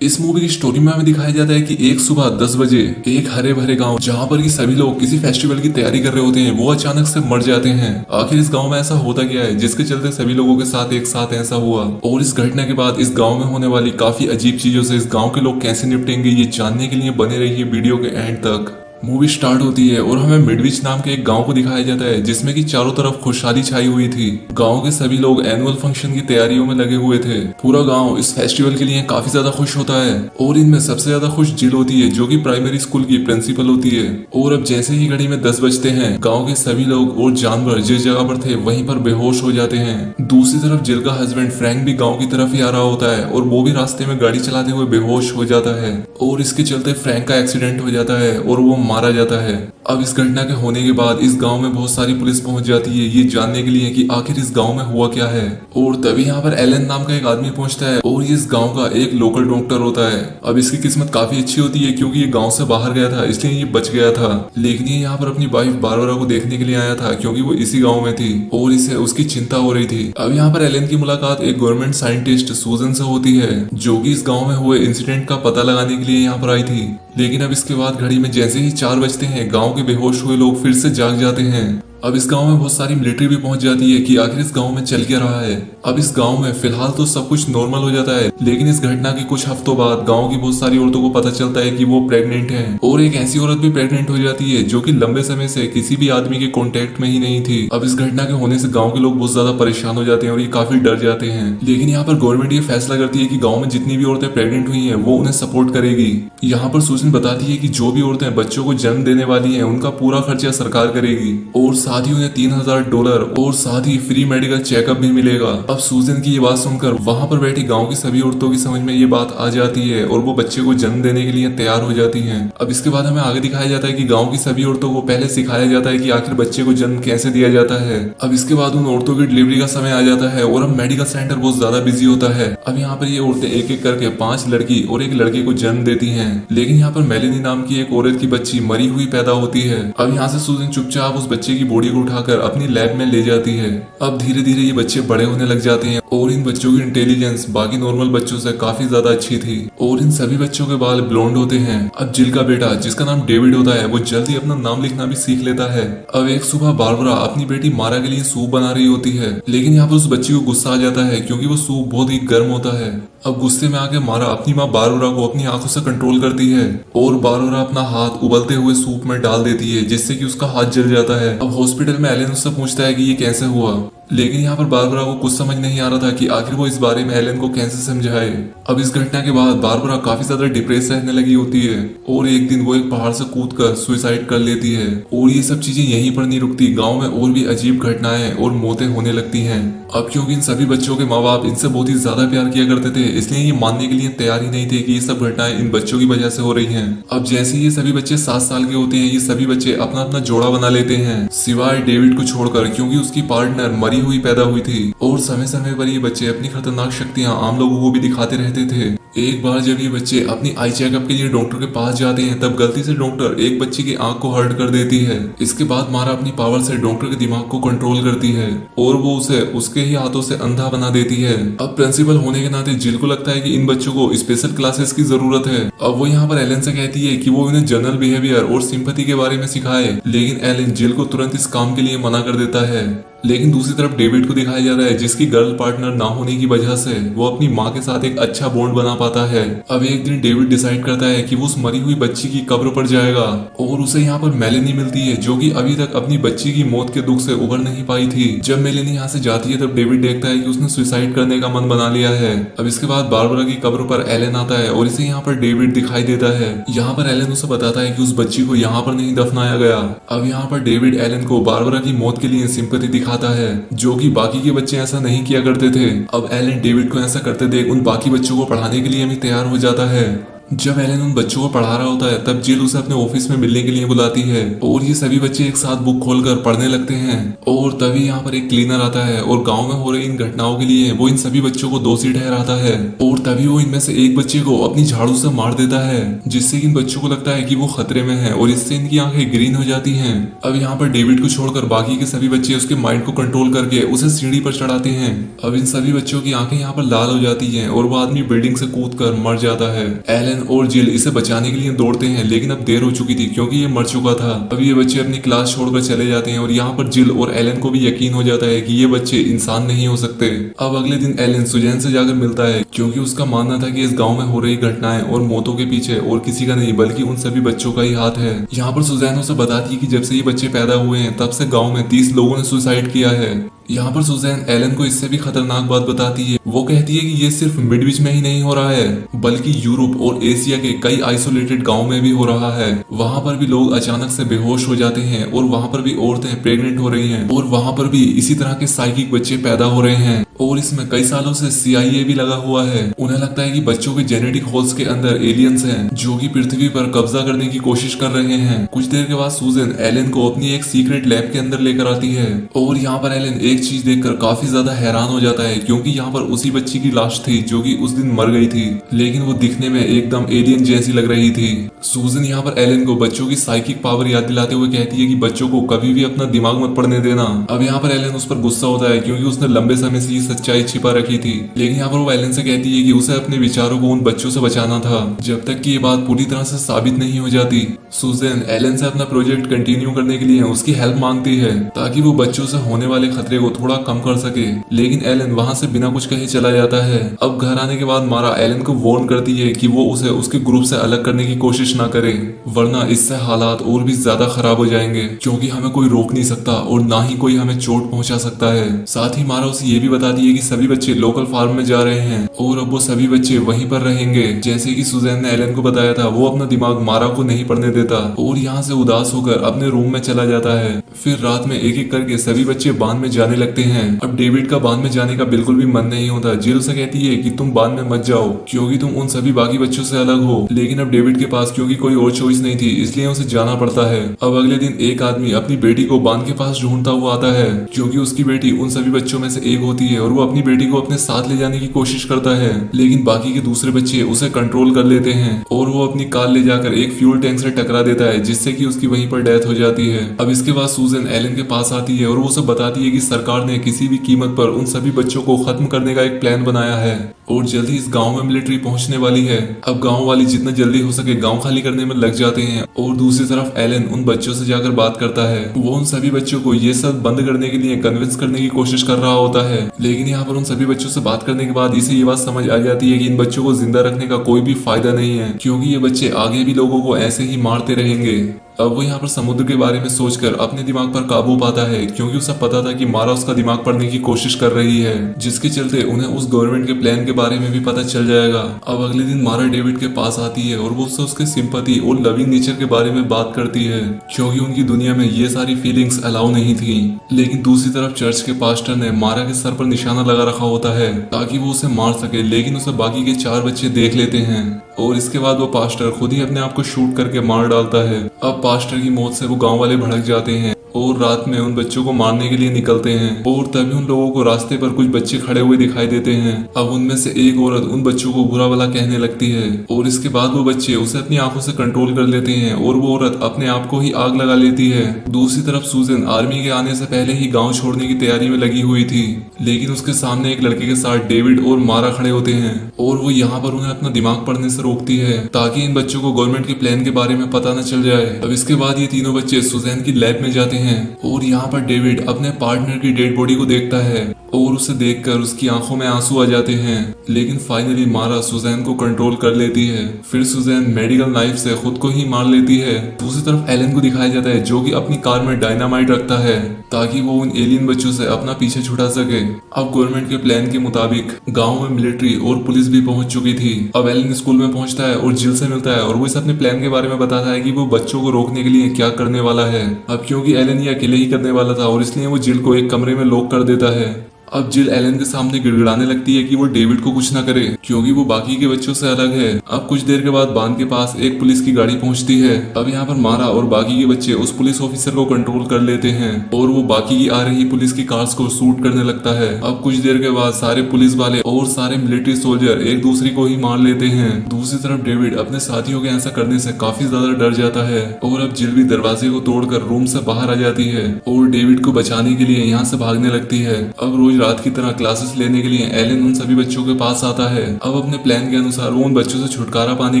इस मूवी की स्टोरी में हमें दिखाया जाता है कि एक सुबह 10 बजे एक हरे भरे गांव जहां पर कि सभी लोग किसी फेस्टिवल की तैयारी कर रहे होते हैं वो अचानक से मर जाते हैं। आखिर इस गांव में ऐसा होता क्या है जिसके चलते सभी लोगों के साथ एक साथ ऐसा हुआ, और इस घटना के बाद इस गांव में होने वाली काफी अजीब चीजों से इस गांव के लोग कैसे निपटेंगे, ये जानने के लिए बने रहिए वीडियो के एंड तक। मूवी स्टार्ट होती है और हमें मिडविच नाम के एक गांव को दिखाया जाता है जिसमें कि चारों तरफ खुशहाली छाई हुई थी। गांव के सभी लोग एनुअल फंक्शन की तैयारियों में लगे हुए थे। पूरा गांव इस फेस्टिवल के लिए काफी ज्यादा खुश होता है और इनमें सबसे ज्यादा खुश जिल होती है जो कि प्राइमरी स्कूल की प्रिंसिपल होती है। और अब जैसे ही घड़ी में 10 बजते हैं गाँव के सभी लोग और जानवर जिस जगह पर थे वहीं पर बेहोश हो जाते हैं। दूसरी तरफ जिल का हस्बैंड फ्रैंक भी गाँव की तरफ ही आ रहा होता है और वो भी रास्ते में गाड़ी चलाते हुए बेहोश हो जाता है और इसके चलते फ्रैंक का एक्सीडेंट हो जाता है और वो मारा जाता है। अब इस घटना के होने के बाद इस गांव में बहुत सारी पुलिस पहुंच जाती है ये जानने के लिए कि आखिर इस गांव में हुआ क्या है। और तभी यहाँ पर एलन नाम का एक आदमी पहुंचता है और ये इस गांव का एक लोकल डॉक्टर होता है। अब इसकी किस्मत काफी अच्छी होती है क्योंकि ये गांव से बाहर गया था इसलिए ये बच गया था, लेकिन ये यहाँ पर अपनी वाइफ बारबरा को देखने के लिए आया था क्योंकि वो इसी गाँव में थी और इसे उसकी चिंता हो रही थी। अब यहाँ पर एलन की मुलाकात एक गवर्नमेंट साइंटिस्ट सूजन से होती है जो कि इस गाँव में हुए इंसिडेंट का पता लगाने के लिए यहाँ पर आई थी। लेकिन अब इसके बाद घड़ी में जैसे ही 4 बजते हैं गांव के बेहोश हुए लोग फिर से जाग जाते हैं। अब इस गांव में बहुत सारी मिलिट्री भी पहुंच जाती है कि आखिर इस गांव में चल क्या रहा है। अब इस गांव में फिलहाल तो सब कुछ नॉर्मल हो जाता है, लेकिन इस घटना के कुछ हफ्तों बाद गांव की बहुत सारी औरतों को पता चलता है कि वो प्रेग्नेंट हैं और एक ऐसी औरत भी प्रेग्नेंट हो जाती है जो कि लंबे समय से किसी भी आदमी के कॉन्टेक्ट में ही नहीं थी। अब इस घटना के होने से गाँव के लोग बहुत ज्यादा परेशान हो जाते हैं और ये काफी डर जाते हैं। लेकिन यहाँ पर गवर्नमेंट ये फैसला करती है कि गाँव में जितनी भी औरतें प्रेग्नेंट हुई है वो उन्हें सपोर्ट करेगी। यहाँ पर सूजन बताती है कि जो भी औरतें बच्चों को जन्म देने वाली हैं उनका पूरा खर्चा सरकार करेगी और साथ ही उन्हें $3000 और साथ ही फ्री मेडिकल चेकअप भी मिलेगा। अब सूजन की ये बात सुनकर वहां पर बैठी गांव की सभी औरतों की समझ में ये बात आ जाती है और वो बच्चे को जन्म देने के लिए तैयार हो जाती हैं। अब इसके बाद हमें आगे दिखाया जाता है कि गांव की सभी औरतों को पहले सिखाया जाता है कि आखिर बच्चे को जन्म कैसे दिया जाता है। अब इसके बाद उन औरतों की डिलीवरी का समय आ जाता है और अब मेडिकल सेंटर बहुत ज्यादा बिजी होता है। अब यहाँ पर ये औरतें एक एक करके 5 लड़की और एक लड़के को जन्म देती हैं, लेकिन यहाँ पर मेलेनी नाम की एक औरत की बच्ची मरी हुई पैदा होती है। अब यहाँ से सूजन चुपचाप उस बच्चे की बॉडी को उठाकर अपनी लैब में ले जाती है। अब धीरे धीरे ये बच्चे बड़े होने लग जाते हैं और इन बच्चों की इंटेलिजेंस बाकी नॉर्मल बच्चों से काफी ज्यादा अच्छी थी और इन सभी बच्चों के बाल ब्लोंड होते हैं। अब जिल का बेटा जिसका नाम डेविड होता है वो जल्दी अपना नाम लिखना भी सीख लेता है। अब एक सुबह बारबरा अपनी बेटी मारा के लिए सूप बना रही होती है, लेकिन यहाँ पर उस बच्ची को गुस्सा आ जाता है क्योंकि वो सूप बहुत ही गर्म होता है। अब गुस्से में आके मारा अपनी माँ बारबरा को अपनी आंखों से कंट्रोल करती है और बारबरा अपना हाथ उबलते हुए सूप में डाल देती है जिससे कि उसका हाथ जल जाता है। अब हॉस्पिटल में एलन उससे पूछता है कि ये कैसे हुआ, लेकिन यहाँ पर बारबरा को कुछ समझ नहीं आ रहा था कि आखिर वो इस बारे में एलन को कैसे समझाए। अब इस घटना के बाद बारबरा काफी ज्यादा डिप्रेस रहने लगी होती है और एक दिन वो एक पहाड़ से कूदकर सुसाइड कर लेती है। और ये सब चीजें यहीं पर नहीं रुकती, गाँव में और भी अजीब घटनाएं और मौतें होने लगती हैं। अब क्योंकि इन सभी बच्चों के माँ बाप इनसे बहुत ही ज्यादा प्यार किया करते थे इसलिए ये मानने के लिए तैयार ही नहीं थे कि ये सब घटनाएं इन बच्चों की वजह से हो रही हैं। अब जैसे ये सभी बच्चे 7 साल के होते हैं ये सभी बच्चे अपना अपना जोड़ा बना लेते हैं सिवाय डेविड को छोड़कर, क्योंकि उसकी पार्टनर मरी हुई पैदा हुई थी। और समय समय पर ये बच्चे अपनी खतरनाक शक्तियां आम लोगों को भी दिखाते रहते थे। एक बार जब ये बच्चे अपनी आई चेकअप के लिए डॉक्टर के पास जाते हैं तब गलती से डॉक्टर एक बच्चे की आंख को हर्ट कर देती है। इसके बाद मारा अपनी पावर से डॉक्टर के दिमाग को कंट्रोल करती है और वो उसे उसके ही हाथों से अंधा बना देती है। अब प्रिंसिपल होने के नाते जिल को लगता है कि इन बच्चों को स्पेशल क्लासेस की जरूरत है। अब वो यहाँ पर एलन से कहती है कि वो उन्हें जनरल बिहेवियर और सिंपैथी के बारे में सिखाए, लेकिन एलन जिल को तुरंत इस काम के लिए मना कर देता है। लेकिन दूसरी तरफ डेविड को दिखाया जा रहा है जिसकी गर्ल पार्टनर ना होने की वजह से वो अपनी माँ के साथ एक अच्छा बॉन्ड बना पाता है। अब एक दिन डेविड डिसाइड करता है कि वो उस मरी हुई बच्ची की कब्र पर जाएगा और उसे यहाँ पर मेलेनी मिलती है जो कि अभी तक अपनी बच्ची की मौत के दुख से उबर नहीं पाई थी। जब मेलेनी यहाँ से जाती है तब डेविड देखता है कि उसने सुसाइड करने का मन बना लिया है। अब इसके बाद बारबरा की कब्र पर एलन आता है और इसे यहाँ पर डेविड दिखाई देता है। यहाँ पर एलन उसे बताता है कि उस बच्ची को यहाँ पर नहीं दफनाया गया। अब यहाँ पर डेविड एलन को बारबरा की मौत के लिए सिंपैथी दिखाता है जो कि बाकी के बच्चे ऐसा नहीं किया करते थे। अब एलन डेविड को ऐसा करते देख उन बाकी बच्चों को पढ़ाने के लिए भी तैयार हो जाता है। जब एलन उन बच्चों को पढ़ा रहा होता है तब जिल उसे अपने ऑफिस में मिलने के लिए बुलाती है और ये सभी बच्चे एक साथ बुक खोलकर पढ़ने लगते हैं। और तभी यहाँ पर एक क्लीनर आता है और गांव में हो रही इन घटनाओं के लिए वो इन सभी बच्चों को दोषी ठहराता है और तभी वो इनमें से एक बच्चे को अपनी झाड़ू से मार देता है, जिससे इन बच्चों को लगता है कि वो खतरे में है और इससे इनकी आंखें ग्रीन हो जाती हैं। अब यहाँ पर डेविड को छोड़कर बाकी के सभी बच्चे उसके माइंड को कंट्रोल करके उसे सीढ़ी पर चढ़ाते हैं। अब इन सभी बच्चों की आंखें यहाँ पर लाल हो जाती हैं और वो आदमी बिल्डिंग से कूदकर मर जाता है। एलन और जिल इसे बचाने के लिए दौड़ते हैं लेकिन अब देर हो चुकी थी क्योंकि ये मर चुका था। अब ये बच्चे अपनी क्लास छोड़कर चले जाते हैं और यहाँ पर जिल और एलन को भी यकीन हो जाता है कि ये बच्चे इंसान नहीं हो सकते। अब अगले दिन एलन सुजैन से जाकर मिलता है क्योंकि उसका मानना था कि इस गांव में हो रही घटनाएं और मौतों के पीछे और किसी का नहीं बल्कि उन सभी बच्चों का ही हाथ है। यहाँ पर सुजैन उसे बताती है कि जब से ये बच्चे पैदा हुए हैं तब से गाँव में 30 लोगों ने सुसाइड किया है। यहाँ पर सुजैन एलन को इससे भी खतरनाक बात बताती है। वो कहती है कि ये सिर्फ मिडविच में ही नहीं हो रहा है बल्कि यूरोप और एशिया के कई आइसोलेटेड गांव में भी हो रहा है। वहाँ पर भी लोग अचानक से बेहोश हो जाते हैं और वहाँ पर भी औरतें प्रेग्नेंट हो रही हैं और वहाँ पर भी इसी तरह के साइकिक बच्चे पैदा हो रहे हैं। और इसमें कई सालों से CIA भी लगा हुआ है। उन्हें लगता है कि बच्चों के जेनेटिक होल्स के अंदर एलियंस हैं जो कि पृथ्वी पर कब्जा करने की कोशिश कर रहे हैं। कुछ देर के बाद सुजैन एलन को अपनी एक सीक्रेट लैब के अंदर लेकर आती है और यहाँ पर एलन एक चीज देखकर काफी ज्यादा हैरान हो जाता है क्योंकि यहाँ पर उसी बच्ची की लाश थी जो कि उस दिन मर गई थी, लेकिन वो दिखने में एकदम एलियन जैसी लग रही थी। सुजैन यहाँ पर एलन को बच्चों की साइकिक पावर याद दिलाते हुए कहती है कि बच्चों को कभी भी अपना दिमाग मत पढ़ने देना। अब यहाँ पर एलन उस पर गुस्सा होता है क्योंकि उसने लंबे समय से सच्चाई छिपा रखी थी, लेकिन यहाँ पर वो एलन से कहती है कि उसे अपने विचारों को उन बच्चों से बचाना था जब तक कि ये बात पूरी तरह से साबित नहीं हो जाती। सुजैन एलन से अपना प्रोजेक्ट कंटिन्यू करने के लिए उसकी हेल्प मांगती है ताकि वो बच्चों से होने वाले खतरे को थोड़ा कम कर सके, लेकिन एलन वहाँ से बिना कुछ कहे चला जाता है। अब घर आने के बाद मारा एलन को वार्न करती है कि वो उसे उसके ग्रुप से अलग करने की कोशिश ना करे वरना इससे हालात और भी ज्यादा खराब हो जाएंगे क्योंकि हमें कोई रोक नहीं सकता और ना ही कोई हमें चोट पहुंचा सकता है। साथ ही मारा उसे ये भी बताती है कि सभी बच्चे लोकल फार्म में जा रहे हैं और अब वो सभी बच्चे वहीं पर रहेंगे जैसे कि सुजैन ने एलन को बताया था। वो अपना दिमाग मारा को नहीं पढ़ने देता और यहाँ से उदास होकर अपने रूम में चला जाता है। फिर रात में एक एक करके सभी बच्चे बांध में जाने लगते हैं। अब डेविड का बांध में जाने का बिल्कुल भी मन नहीं होता। जिल उसे कहती है कि तुम बांध में मत जाओ क्योंकि तुम उन सभी बाकी बच्चों से अलग हो, लेकिन अब डेविड के पास क्योंकि कोई और चॉइस नहीं थी इसलिए उसे जाना पड़ता है। अब अगले दिन एक आदमी अपनी बेटी को बांध के पास ढूंढता हुआ आता है क्योंकि उसकी बेटी उन सभी बच्चों में से एक होती है और वो अपनी बेटी को अपने साथ ले जाने की कोशिश करता है, लेकिन बाकी के दूसरे बच्चे उसे कंट्रोल कर लेते हैं और वो अपनी कार ले जाकर एक फ्यूल टैंक से टकरा देता है जिससे कि उसकी वहीं पर डेथ हो जाती है। अब इसके बाद सुजैन एलन के पास आती है और वो उसे बताती है कि सरकार ने किसी भी कीमत पर उन सभी बच्चों को खत्म करने का एक प्लान बनाया है और जल्दी इस गांव में मिलिट्री पहुंचने वाली है। अब गांव वाले जितना जल्दी हो सके गांव खाली करने में लग जाते हैं और दूसरी तरफ एलन उन बच्चों से जाकर बात करता है। वो उन सभी बच्चों को ये सब बंद करने के लिए कन्विंस करने की कोशिश कर रहा होता है, लेकिन यहाँ पर उन सभी बच्चों से बात करने के बाद इसे ये बात समझ आ जाती है कि इन बच्चों को जिंदा रखने का कोई भी फायदा नहीं है क्योंकि ये बच्चे आगे भी लोगों को ऐसे ही मारते रहेंगे। अब वो यहाँ पर समुद्र के बारे में सोचकर अपने दिमाग पर काबू पाता है क्योंकि उसे पता था कि मारा उसका दिमाग पढ़ने की कोशिश कर रही है, जिसके चलते उन्हें उस गवर्नमेंट के प्लान के बारे में भी पता चल जाएगा। अब अगले दिन मारा डेविड के पास आती है और वो उससे उसके सिंपैथी और लविंग नेचर के बारे में बात करती है क्योंकि उनकी दुनिया में ये सारी फीलिंग्स अलाउ नहीं थी। लेकिन दूसरी तरफ चर्च के पास्टर ने मारा के सर पर निशाना लगा रखा होता है ताकि वो उसे मार सके, लेकिन उसे बाकी के 4 बच्चे देख लेते हैं और इसके बाद वो पास्टर खुद ही अपने आप को शूट करके मार डालता है। अब पास्टर की मौत से वो गांव वाले भड़क जाते हैं और रात में उन बच्चों को मारने के लिए निकलते हैं और तभी उन लोगों को रास्ते पर कुछ बच्चे खड़े हुए दिखाई देते हैं। अब उनमें से एक औरत उन बच्चों को बुरा भला कहने लगती है और इसके बाद वो बच्चे उसे अपनी आंखों से कंट्रोल कर लेते हैं और वो औरत अपने आप को ही आग लगा लेती है। दूसरी तरफ सुजैन आर्मी के आने से पहले ही गाँव छोड़ने की तैयारी में लगी हुई थी, लेकिन उसके सामने एक लड़के के साथ डेविड और मारा खड़े होते हैं और वो यहाँ पर उन्हें अपना दिमाग पढ़ने से रोकती है ताकि इन बच्चों को गवर्नमेंट के प्लान के बारे में पता न चल जाए। अब इसके बाद ये तीनों बच्चे सुजैन की लैब में जाते हैं और यहाँ पर डेविड अपने पार्टनर की डेड बॉडी को देखता है और उसे देखकर उसकी आंखों में आंसू आ जाते हैं, लेकिन फाइनली मारा सुजैन को कंट्रोल कर लेती है। फिर सुजैन मेडिकल नाइफ से खुद को ही मार लेती है। दूसरी तरफ एलन को दिखाया जाता है जो कि अपनी कार में डायनामाइट रखता है ताकि वो उन एलियन बच्चों से अपना पीछे छुड़ा सके। अब गवर्नमेंट के प्लान के मुताबिक गाँव में मिलिट्री और पुलिस भी पहुंच चुकी थी। अब एलन स्कूल में पहुंचता है और जिल से मिलता है और वो इस अपने प्लान के बारे में बताता है कि वो बच्चों को रोकने के लिए क्या करने वाला है। अब क्योंकि एलन ये अकेले ही करने वाला था और इसलिए वो जिल को एक कमरे में लॉक कर देता है अब जिल एलन के सामने गिड़गिड़ाने लगती है कि वो डेविड को कुछ ना करे क्योंकि वो बाकी के बच्चों से अलग है। अब कुछ देर के बाद बांध के पास एक पुलिस की गाड़ी पहुंचती है। अब यहाँ पर मारा और बाकी के बच्चे उस पुलिस ऑफिसर को कंट्रोल कर लेते हैं और वो बाकी की आ रही पुलिस की कार्स को शूट करने लगता है। अब कुछ देर के बाद सारे पुलिस वाले और सारे मिलिट्री सोल्जर एक दूसरे को ही मार लेते हैं। दूसरी तरफ डेविड अपने साथियों के ऐसा करने से काफी ज्यादा डर जाता है और अब जिल भी दरवाजे को तोड़कर रूम से बाहर आ जाती है और डेविड को बचाने के लिए यहाँ से भागने लगती है। अब रोज रात की तरह क्लासेस लेने के लिए एलन उन सभी बच्चों के पास आता है। अब अपने प्लान के अनुसार वो उन बच्चों से छुटकारा पाने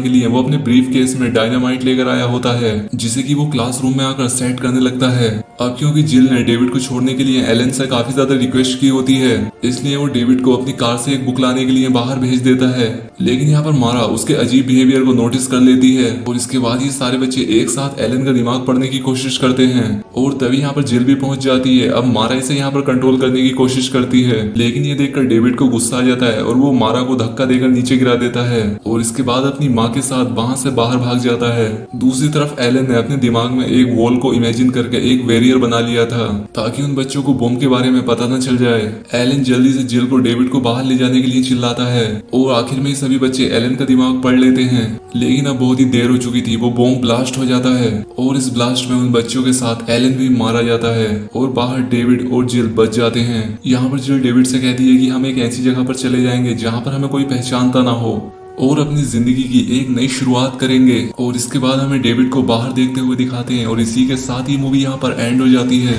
के लिए वो अपने ब्रीफ केस में डायनामाइट लेकर आया होता है जिसे कि वो क्लासरूम में आकर सेट करने लगता है। अब क्योंकि जिल ने डेविड को छोड़ने के लिए एलन से काफी ज्यादा रिक्वेस्ट की होती है इसलिए वो डेविड को अपनी कार से एक बुक लाने के लिए बाहर भेज देता है। लेकिन यहाँ पर मारा उसके अजीब बिहेवियर को नोटिस कर लेती है और इसके बाद ये सारे बच्चे एक साथ एलन का दिमाग पढ़ने की कोशिश करते हैं और तभी यहाँ पर जिल भी पहुंच जाती है। अब मारा इसे यहाँ पर कंट्रोल करने की कोशिश करती है लेकिन ये देखकर डेविड को गुस्सा आ जाता है और वो मारा को धक्का देकर नीचे गिरा देता है और इसके बाद अपनी माँ के साथ वहां से बाहर भाग जाता है। दूसरी तरफ एलन ने अपने दिमाग में एक वॉल को इमेजिन करके एक वेरियर बना लिया था ताकि उन बच्चों को बम के बारे में पता न चल जाए। एलन जल्दी से जिल को डेविड को बाहर ले जाने के लिए चिल्लाता है और आखिर में सभी बच्चे एलन का दिमाग पढ़ लेते हैं लेकिन अब बहुत ही देर हो चुकी थी। वो बम ब्लास्ट हो जाता है और इस ब्लास्ट में उन बच्चों के साथ एलन भी मारा जाता है और बाहर डेविड और जिल बच जाते हैं। यहाँ पर जिल डेविड से कहती है कि हम एक ऐसी जगह पर चले जाएंगे जहाँ पर हमें कोई पहचानता ना हो और अपनी जिंदगी की एक नई शुरुआत करेंगे और इसके बाद हमें डेविड को बाहर देखते हुए दिखाते हैं और इसी के साथ ही मूवी यहाँ पर एंड हो जाती है।